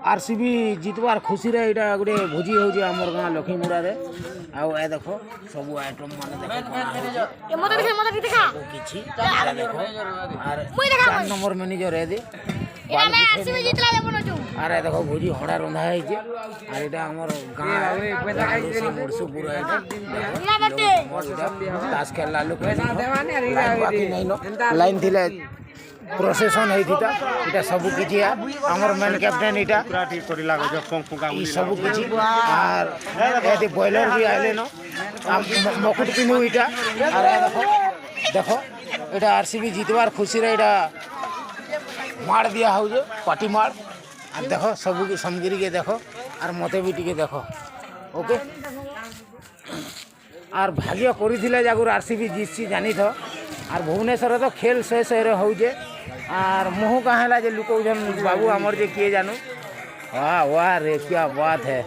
RCB जितवार खुशी रे एटा गोटे भोजी होजे हमर गां लखीमुड़ा रे आउ ए देखो सब आइटम माने देखो ए मत देखा किछि देखो आर 4 नंबर मैनेजर है दे एमे आरसीबी जितला दे बनो छु अरे देखो भोजी हड़ा रंधा है जे आर एटा हमर गां मुरसुपुर है ना बटे तास खेलला लोक बाकी नहीं नो लाइन थिले प्रोसेसन होता इटा सब किछि हमर मेन कैप्टन इटा पूरा ठीक करी लागो जो पंख फुका ई सब किछि आर एति बॉयलर भी आइले न मकुट पिनु इटा आर देखो इटा आरसीबी जीतवार खुशी रे इटा मार दिया हो जे पार्टी मार आर देखो सब की समगिरी के देखो आर मते भी टिके देखो ओके आर भाग्य करिथिले जागुर आरसीबी जीतसी जानी थो आर भुवनेश्वर तो खेल शेष हो जे आर मुँह कहाँ जे लुकौन बाबू आमर जे किए जानू वाह वाह रे क्या बात है।